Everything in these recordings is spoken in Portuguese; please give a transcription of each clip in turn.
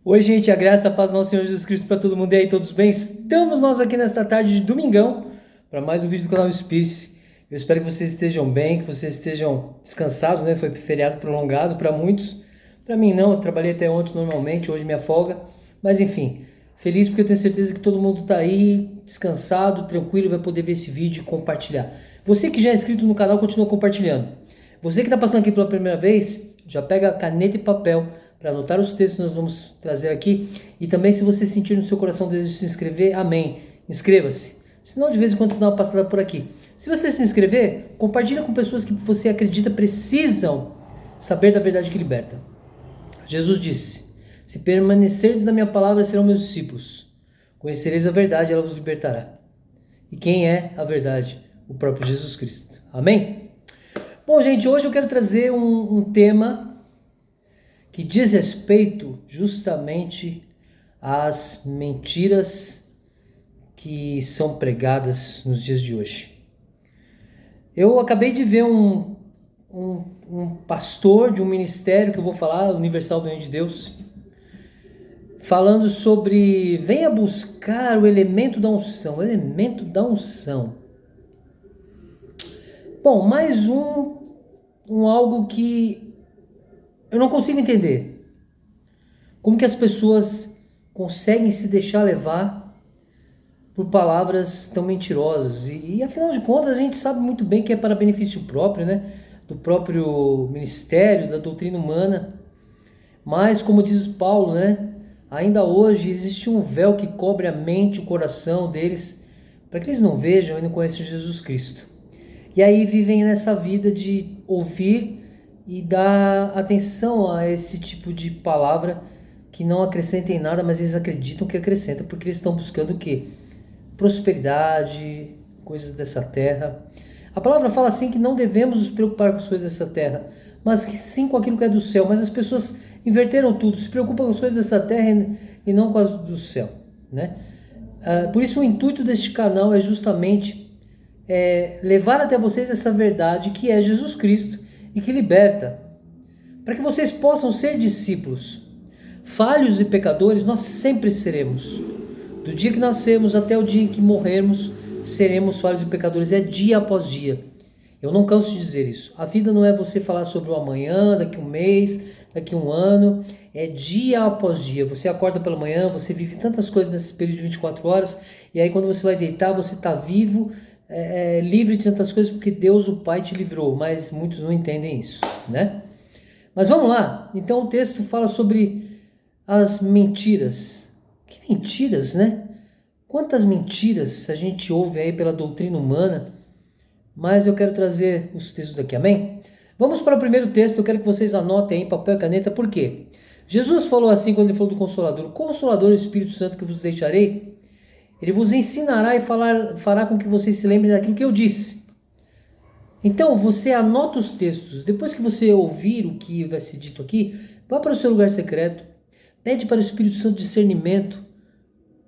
Oi, gente, a graça, a paz do nosso Senhor Jesus Cristo para todo mundo. E aí, todos bem? Estamos nós aqui nesta tarde de domingão para mais um vídeo do canal Espírito. Eu espero que vocês estejam bem, que vocês estejam descansados, né? Foi feriado prolongado para muitos. Para mim não, eu trabalhei até ontem normalmente, hoje minha folga. Mas enfim, feliz porque eu tenho certeza que todo mundo está aí descansado, tranquilo, vai poder ver esse vídeo e compartilhar. Você que já é inscrito no canal, continua compartilhando. Você que está passando aqui pela primeira vez, já pega caneta e papel para anotar os textos que nós vamos trazer aqui. E também, se você sentir no seu coração o desejo de se inscrever, amém. Inscreva-se. Senão, de vez em quando, você dá uma passada por aqui. Se você se inscrever, compartilha com pessoas que você acredita precisam saber da verdade que liberta. Jesus disse: se permanecerdes na minha palavra, serão meus discípulos. Conhecereis a verdade, ela vos libertará. E quem é a verdade? O próprio Jesus Cristo. Amém? Bom, gente, hoje eu quero trazer um tema que diz respeito justamente às mentiras que são pregadas nos dias de hoje. Eu acabei de ver um pastor de um ministério que eu vou falar, Universal do Reino de Deus, falando sobre venha buscar o elemento da unção, o elemento da unção. Bom, mais algo que eu não consigo entender. Como que as pessoas conseguem se deixar levar por palavras tão mentirosas? E afinal de contas, a gente sabe muito bem que é para benefício próprio, né? Do próprio ministério, da doutrina humana. Mas, como diz Paulo, né? Ainda hoje existe um véu que cobre a mente, o coração deles, para que eles não vejam e não conheçam Jesus Cristo. E aí vivem nessa vida de ouvir e dar atenção a esse tipo de palavra que não acrescenta em nada, mas eles acreditam que acrescenta, porque eles estão buscando o quê? Prosperidade, coisas dessa terra. A palavra fala assim que não devemos nos preocupar com as coisas dessa terra, mas que sim com aquilo que é do céu. Mas as pessoas inverteram tudo, se preocupam com as coisas dessa terra e não com as do céu, né? Por isso o intuito deste canal é justamente levar até vocês essa verdade que é Jesus Cristo e que liberta, para que vocês possam ser discípulos. Falhos e pecadores nós sempre seremos. Do dia que nascemos até o dia em que morrermos, seremos falhos e pecadores. É dia após dia. Eu não canso de dizer isso. A vida não é você falar sobre o amanhã, daqui um mês, daqui um ano. É dia após dia. Você acorda pela manhã, você vive tantas coisas nesse período de 24 horas, e aí quando você vai deitar, você está vivo, livre de tantas coisas, porque Deus, o Pai, te livrou. Mas muitos não entendem isso, né? Mas vamos lá. Então o texto fala sobre as mentiras. Que mentiras, né? Quantas mentiras a gente ouve aí pela doutrina humana, mas eu quero trazer os textos aqui, amém? Vamos para o primeiro texto, eu quero que vocês anotem aí em papel e caneta, por quê? Jesus falou assim quando ele falou do Consolador: o Consolador, o Espírito Santo que vos deixarei, ele vos ensinará e fará com que vocês se lembrem daquilo que eu disse. Então, você anota os textos, depois que você ouvir o que vai ser dito aqui, vá para o seu lugar secreto, pede para o Espírito Santo discernimento,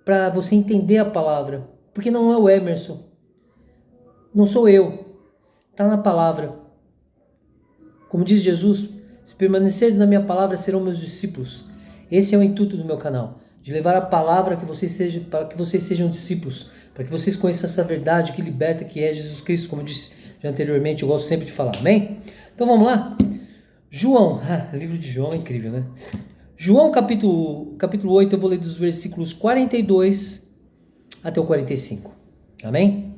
para você entender a palavra, porque não é o Emerson, não sou eu, está na palavra. Como diz Jesus, se permanecerdes na minha palavra, serão meus discípulos. Esse é o intuito do meu canal, de levar a palavra para que vocês sejam discípulos, para que vocês conheçam essa verdade que liberta, que é Jesus Cristo, como eu disse já anteriormente, eu gosto sempre de falar, amém? Então vamos lá. João, livro de João é incrível, né? João capítulo 8, eu vou ler dos versículos 42 até o 45, amém?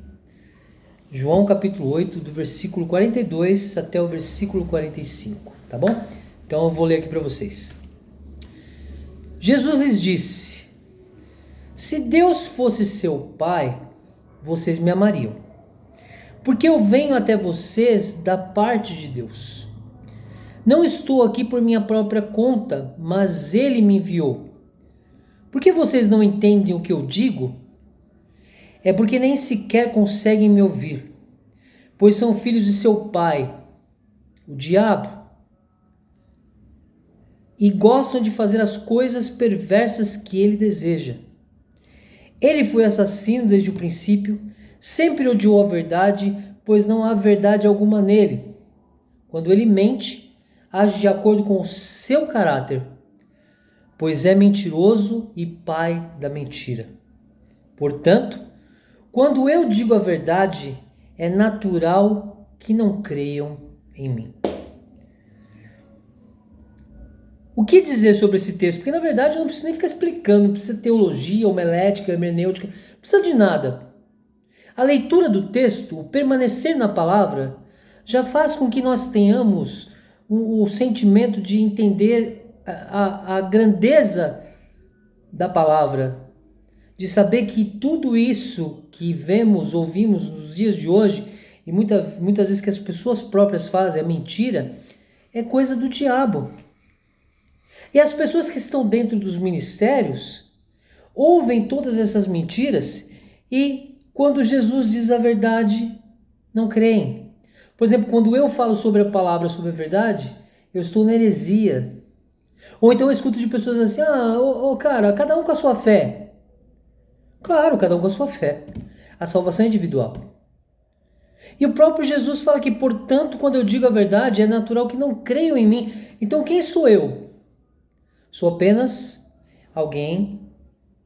João capítulo 8, do versículo 42 até o versículo 45, tá bom? Então eu vou ler aqui para vocês. Jesus lhes disse: se Deus fosse seu Pai, vocês me amariam, porque eu venho até vocês da parte de Deus. Não estou aqui por minha própria conta, mas Ele me enviou. Por que vocês não entendem o que eu digo? É porque nem sequer conseguem me ouvir, pois são filhos de seu pai, o diabo, e gostam de fazer as coisas perversas que ele deseja. Ele foi assassino desde o princípio, sempre odiou a verdade, pois não há verdade alguma nele. Quando ele mente, age de acordo com o seu caráter. pois é mentiroso e pai da mentira. Portanto, quando eu digo a verdade, é natural que não creiam em mim. O que dizer sobre esse texto? Porque na verdade eu não preciso nem ficar explicando, não precisa teologia, homilética, hermenêutica, não precisa de nada. A leitura do texto, o permanecer na palavra, já faz com que nós tenhamos o sentimento de entender a grandeza da palavra, de saber que tudo isso que vemos, ouvimos nos dias de hoje, e muitas vezes que as pessoas próprias fazem, a mentira, é coisa do diabo. E as pessoas que estão dentro dos ministérios ouvem todas essas mentiras e, quando Jesus diz a verdade, não creem. Por exemplo, quando eu falo sobre a palavra, sobre a verdade, eu estou na heresia. Ou então eu escuto de pessoas assim, cara, cada um com a sua fé. Claro, cada um com a sua fé. A salvação é individual. E o próprio Jesus fala que, portanto, quando eu digo a verdade, é natural que não creiam em mim. Então quem sou eu? Sou apenas alguém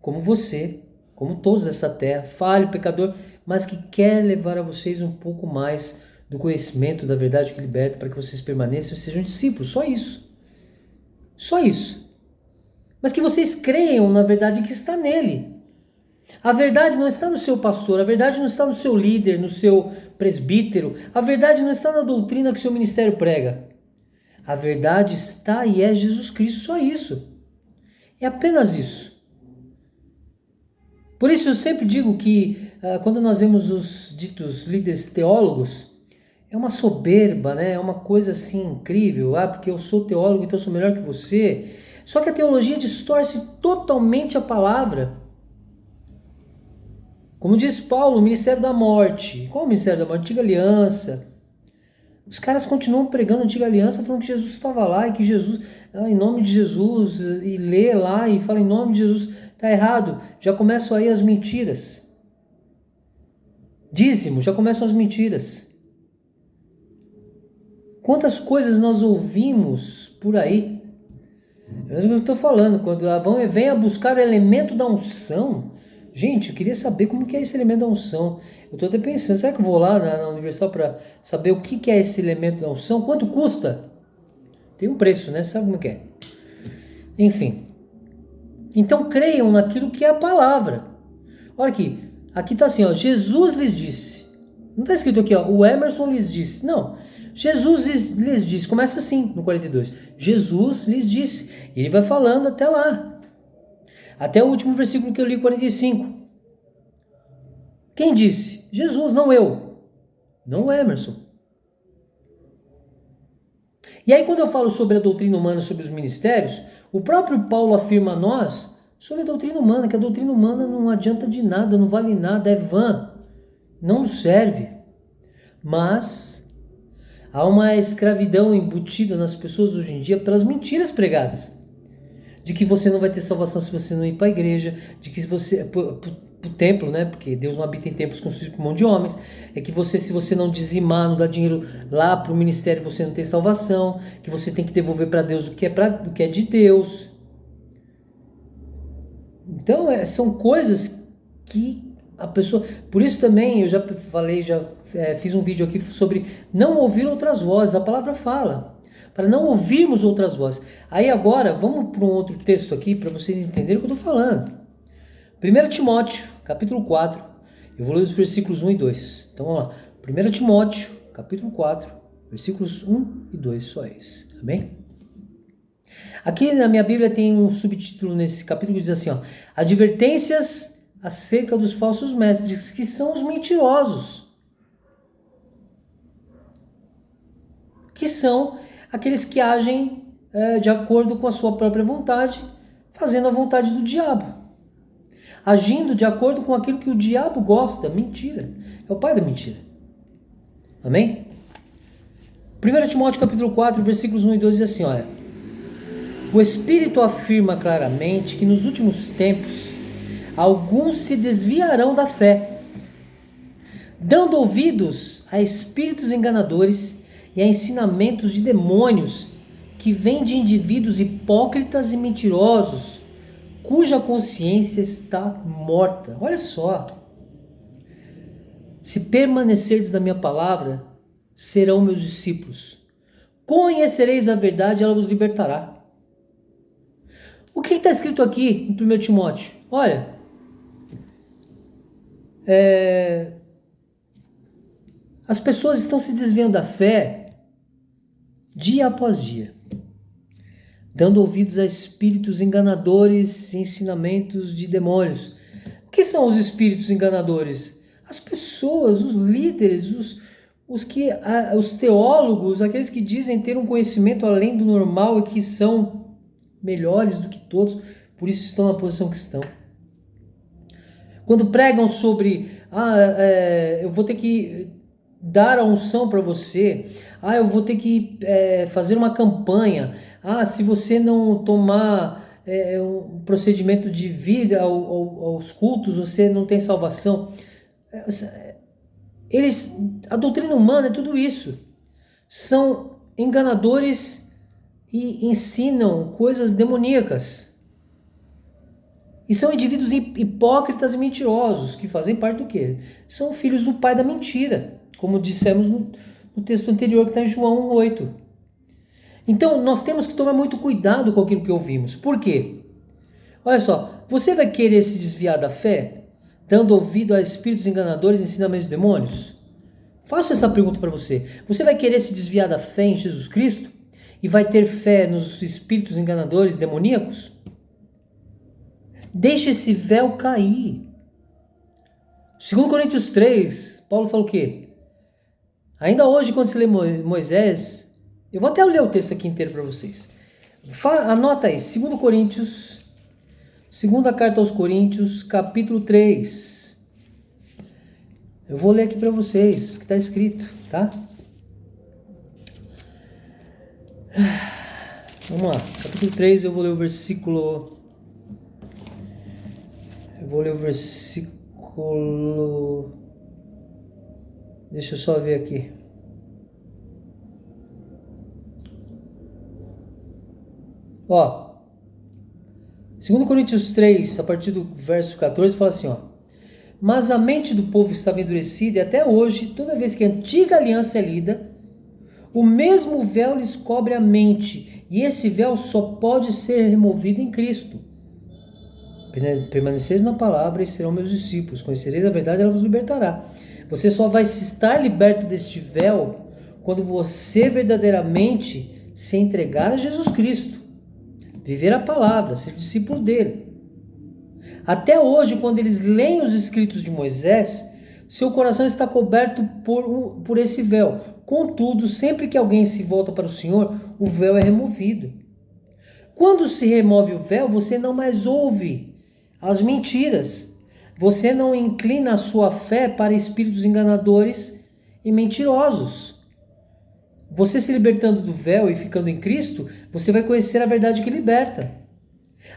como você, como todos dessa terra, falho, pecador, mas que quer levar a vocês um pouco mais do conhecimento da verdade que liberta, para que vocês permaneçam e sejam discípulos. Só isso. Só isso. Mas que vocês creiam na verdade que está nele. A verdade não está no seu pastor, a verdade não está no seu líder, no seu presbítero, a verdade não está na doutrina que o seu ministério prega. A verdade está e é Jesus Cristo, só isso. É apenas isso. Por isso eu sempre digo que quando nós vemos os ditos líderes teólogos, é uma soberba, né? É uma coisa assim incrível, porque eu sou teólogo, então eu sou melhor que você. Só que a teologia distorce totalmente a palavra. Como diz Paulo, o ministério da morte. Qual é o ministério da morte? Antiga aliança. Os caras continuam pregando a antiga aliança, falando que Jesus estava lá e que Jesus, em nome de Jesus, e lê lá e fala em nome de Jesus, está errado. Já começam aí as mentiras. Dízimo, já começam as mentiras. Quantas coisas nós ouvimos por aí? É o que eu estou falando, quando vem a buscar o elemento da unção. Gente, eu queria saber como que é esse elemento da unção. Eu estou até pensando, será que eu vou lá na Universal para saber o que é esse elemento da unção? Quanto custa? Tem um preço, né? Sabe como que é? Enfim. Então creiam naquilo que é a palavra. Olha aqui. Aqui está assim, ó. Jesus lhes disse. Não está escrito aqui, ó. O Emerson lhes disse. Não. Jesus lhes disse. Começa assim no 42. Jesus lhes disse. E ele vai falando até lá. Até o último versículo que eu li, 45. Quem disse? Jesus, não eu. Não o Emerson. E aí quando eu falo sobre a doutrina humana, sobre os ministérios, o próprio Paulo afirma a nós sobre a doutrina humana, que a doutrina humana não adianta de nada, não vale nada, é vã, não serve. Mas há uma escravidão embutida nas pessoas hoje em dia pelas mentiras pregadas. De que você não vai ter salvação se você não ir para a igreja, de que se você pro templo, né? Porque Deus não habita em templos construídos por mão de homens. É que você, se você não dizimar, não dar dinheiro lá para o ministério, você não tem salvação. Que você tem que devolver para Deus o que é de Deus. Então são coisas que a pessoa. Por isso também eu já falei, fiz um vídeo aqui sobre não ouvir outras vozes. A palavra fala. Para não ouvirmos outras vozes. Aí agora, vamos para um outro texto aqui, para vocês entenderem o que eu estou falando. 1 Timóteo, capítulo 4, eu vou ler os versículos 1 e 2. Então vamos lá. 1 Timóteo, capítulo 4, versículos 1 e 2, só esse. Amém? Aqui na minha Bíblia tem um subtítulo nesse capítulo que diz assim, ó, advertências acerca dos falsos mestres, que são os mentirosos. Que são aqueles que agem de acordo com a sua própria vontade, fazendo a vontade do diabo. Agindo de acordo com aquilo que o diabo gosta. Mentira. É o pai da mentira. Amém? 1 Timóteo capítulo 4, versículos 1 e 2 diz assim, olha. O Espírito afirma claramente que nos últimos tempos alguns se desviarão da fé, dando ouvidos a espíritos enganadores e a ensinamentos de demônios que que vem de indivíduos hipócritas e mentirosos, cuja consciência está morta. Olha só. Se permanecerdes na minha palavra, serão meus discípulos. Conhecereis a verdade, ela vos libertará. O que está escrito aqui em 1 Timóteo? Olha, as pessoas estão se desviando da fé dia após dia, dando ouvidos a espíritos enganadores e ensinamentos de demônios. O que são os espíritos enganadores? As pessoas, os líderes, os teólogos, aqueles que dizem ter um conhecimento além do normal e que são melhores do que todos, por isso estão na posição que estão. Quando pregam sobre, eu vou ter que dar a unção para você, eu vou ter que fazer uma campanha, se você não tomar um procedimento de vida aos cultos, você não tem salvação. A doutrina humana é tudo isso. São enganadores e ensinam coisas demoníacas. E são indivíduos hipócritas e mentirosos, que fazem parte do quê? São filhos do pai da mentira, como dissemos no texto anterior que está em João 1:8. Então, nós temos que tomar muito cuidado com aquilo que ouvimos. Por quê? Olha só, você vai querer se desviar da fé, dando ouvido a espíritos enganadores e ensinamentos de demônios? Faço essa pergunta para você. Você vai querer se desviar da fé em Jesus Cristo e vai ter fé nos espíritos enganadores e demoníacos? Deixe esse véu cair. 2 Coríntios 3, Paulo fala o quê? Ainda hoje, quando se lê Moisés, eu vou até ler o texto aqui inteiro para vocês. Anota aí, 2 Coríntios, segunda carta aos Coríntios, capítulo 3. Eu vou ler aqui para vocês o que está escrito, tá? Vamos lá, capítulo 3, eu vou ler o versículo... Deixa eu só ver aqui. Ó, 2 Coríntios 3, a partir do verso 14, fala assim, ó. Mas a mente do povo estava endurecida e até hoje, toda vez que a antiga aliança é lida, o mesmo véu lhes cobre a mente, e esse véu só pode ser removido em Cristo. Permaneceis na palavra e serão meus discípulos. Conhecereis a verdade, ela vos libertará. Você só vai estar liberto deste véu quando você verdadeiramente se entregar a Jesus Cristo. Viver a palavra, ser discípulo dele. Até hoje, quando eles leem os escritos de Moisés, seu coração está coberto por esse véu. Contudo, sempre que alguém se volta para o Senhor, o véu é removido. Quando se remove o véu, você não mais ouve as mentiras. Você não inclina a sua fé para espíritos enganadores e mentirosos. Você se libertando do véu e ficando em Cristo, você vai conhecer a verdade que liberta.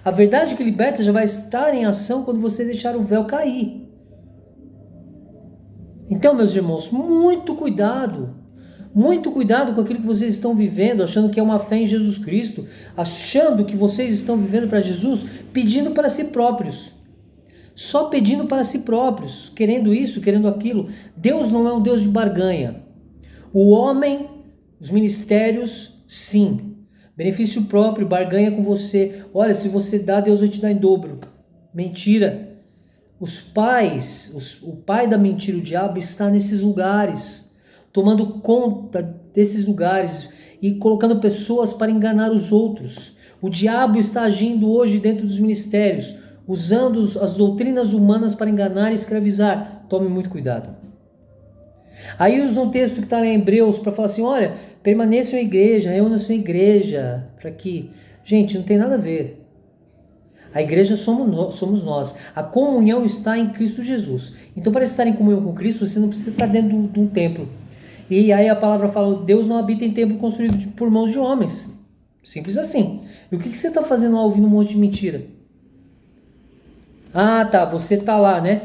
A verdade que liberta já vai estar em ação quando você deixar o véu cair. Então, meus irmãos, muito cuidado com aquilo que vocês estão vivendo, achando que é uma fé em Jesus Cristo, achando que vocês estão vivendo para Jesus, pedindo para si próprios. Só pedindo para si próprios, querendo isso, querendo aquilo. Deus não é um Deus de barganha. O homem, os ministérios, sim. Benefício próprio, barganha com você. Olha, se você dá, Deus vai te dar em dobro. Mentira. O pai da mentira, o diabo, está nesses lugares, tomando conta desses lugares e colocando pessoas para enganar os outros. O diabo está agindo hoje dentro dos ministérios, usando as doutrinas humanas para enganar e escravizar. Tome muito cuidado. Aí usa um texto que está em Hebreus para falar assim, olha, permaneçam em igreja, reúnam-se em igreja, para que... Gente, não tem nada a ver. A igreja somos nós. A comunhão está em Cristo Jesus. Então, para estar em comunhão com Cristo, você não precisa estar dentro de um templo. E aí a palavra fala, Deus não habita em templo construído por mãos de homens. Simples assim. E o que você está fazendo lá ouvindo um monte de mentira? Ah, tá, você está lá, né?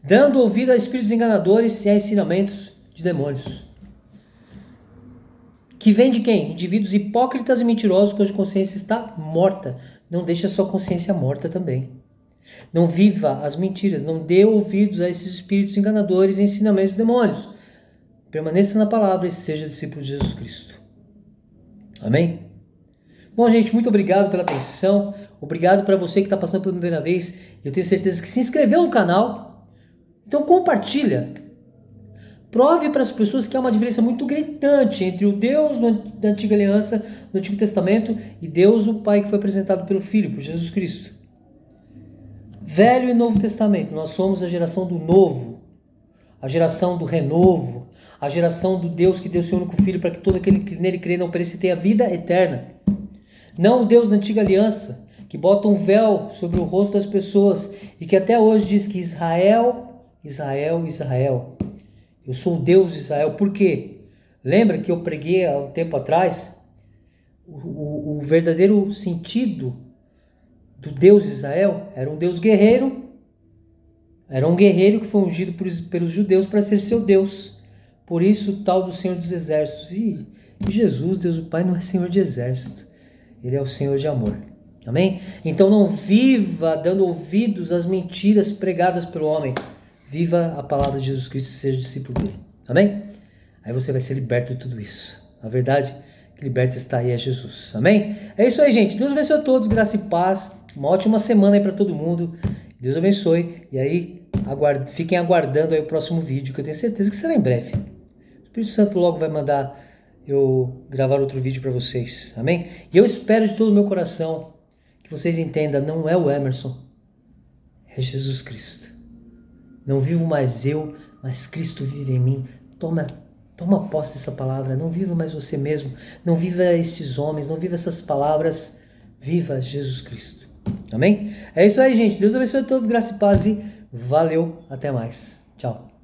Dando ouvido a espíritos enganadores e a ensinamentos de demônios. que vem de quem? Indivíduos hipócritas e mentirosos cuja consciência está morta. Não deixe a sua consciência morta também. Não viva as mentiras, não dê ouvidos a esses espíritos enganadores e ensinamentos dos demônios. Permaneça na palavra e seja discípulo de Jesus Cristo. Amém? Bom, gente, muito obrigado pela atenção. Obrigado para você que está passando pela primeira vez. Eu tenho certeza que se inscreveu no canal. Então compartilha. Prove para as pessoas que há uma diferença muito gritante entre o Deus da Antiga Aliança, do Antigo Testamento, e Deus, o Pai, que foi apresentado pelo Filho, por Jesus Cristo. Velho e Novo Testamento, nós somos a geração do novo, a geração do renovo, a geração do Deus que deu seu único Filho para que todo aquele que nele crê não pereça e tenha vida eterna. Não o Deus da Antiga Aliança, que bota um véu sobre o rosto das pessoas e que até hoje diz que Israel, Israel, Israel. Eu sou o Deus de Israel. Por quê? Lembra que eu preguei há um tempo atrás? O verdadeiro sentido do Deus de Israel era um Deus guerreiro. Era um guerreiro que foi ungido pelos judeus para ser seu Deus. Por isso, o tal do Senhor dos Exércitos. E Jesus, Deus o Pai, não é Senhor de Exército. Ele é o Senhor de amor. Amém? Então não viva dando ouvidos às mentiras pregadas pelo homem. Viva a palavra de Jesus Cristo e seja discípulo dele. Amém? Aí você vai ser liberto de tudo isso. A verdade que liberta está aí é Jesus. Amém? É isso aí, gente. Deus abençoe a todos. Graça e paz. Uma ótima semana aí para todo mundo. Deus abençoe. E aí, fiquem aguardando aí o próximo vídeo, que eu tenho certeza que será em breve. O Espírito Santo logo vai mandar eu gravar outro vídeo para vocês. Amém? E eu espero de todo o meu coração que vocês entendam, não é o Emerson, é Jesus Cristo. Não vivo mais eu, mas Cristo vive em mim. Toma posse dessa palavra. Não viva mais você mesmo. Não viva estes homens. Não viva essas palavras. Viva Jesus Cristo. Amém? É isso aí, gente. Deus abençoe a todos. Graça e paz e valeu. Até mais. Tchau.